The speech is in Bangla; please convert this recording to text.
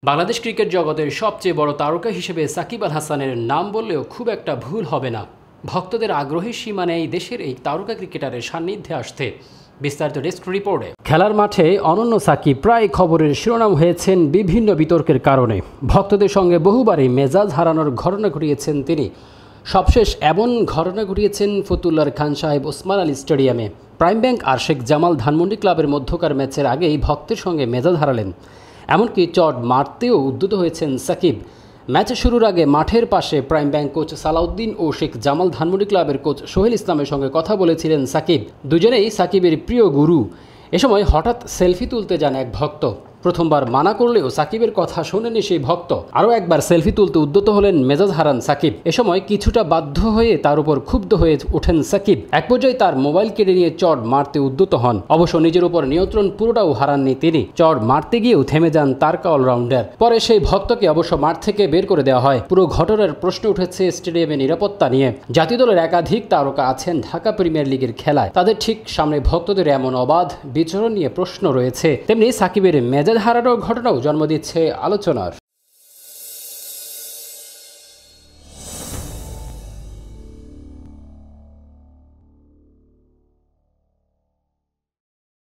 বাংলাদেশ ক্রিকেট জগতের সবচেয়ে বড় তারকা হিসেবে সাকিব আল হাসানের নাম বললেও খুব একটা ভুল হবে না। ভক্তদের আগ্রহের সীমা নেই দেশের এই তারকা ক্রিকেটারের সান্নিধ্যে আসতে। বিস্তারিত ডেস্ক রিপোর্টে। খেলার মাঠে অনন্য সাকিব প্রায় খবরের শিরোনাম হয়েছেন বিভিন্ন বিতর্কের কারণে। ভক্তদের সঙ্গে বহুবারই মেজাজ হারানোর ঘটনা ঘটিয়েছেন তিনি। সবশেষ এমন ঘটনা ঘটিয়েছেন ফতুল্লার খান সাহেব ওসমান আলী স্টেডিয়ামে। প্রাইম ব্যাংক আর শেখ জামাল ধানমন্ডি ক্লাবের মধ্যকার ম্যাচের আগেই ভক্তের সঙ্গে মেজাজ হারালেন। এমনকি চট মারতেও উদ্যত হয়েছেন সাকিব। ম্যাচ শুরুর আগে মাঠের পাশে প্রাইম ব্যাংক কোচ সালাউদ্দিন ও শেখ জামাল ধানমন্ডি ক্লাবের কোচ সোহেল ইসলামের সঙ্গে কথা বলেছিলেন সাকিব। দুজনেই সাকিবের প্রিয় গুরু। এ সময় হঠাৎ সেলফি তুলতে যান এক ভক্ত। প্রথমবার মানা করলেও সাকিবের কথা শোনেনি সেই ভক্ত। আরও একবার সেলফি তুলতে উদ্যত হলেন, মেজাজ হারান সাকিব। এ সময় কিছুটা বাধ্য হয়ে তার উপর ক্ষুব্ধ হয়ে ওঠেন সাকিব। এক পর্যায়ে তার মোবাইল কেড়ে নিয়ে চট মারতে উদ্যত হন। অবশ্য নিজের উপর নিয়ন্ত্রণ পুরোটাও হারাননি তিনি। চট মারতে গিয়েও থেমে যান তারকা অলরাউন্ডার। পরে সেই ভক্তকে অবশ্য মাঠ থেকে বের করে দেওয়া হয়। পুরো ঘটনার প্রশ্ন উঠেছে স্টেডিয়ামের নিরাপত্তা নিয়ে। জাতীয় দলের একাধিক তারকা আছেন ঢাকা প্রিমিয়ার লিগের খেলায়। তাদের ঠিক সামনে ভক্তদের এমন অবাধ বিচরণ নিয়ে প্রশ্ন রয়েছে। তেমনি সাকিবের মেজাজ হারানোর ঘটনাও জন্ম দিচ্ছে আলোচনার।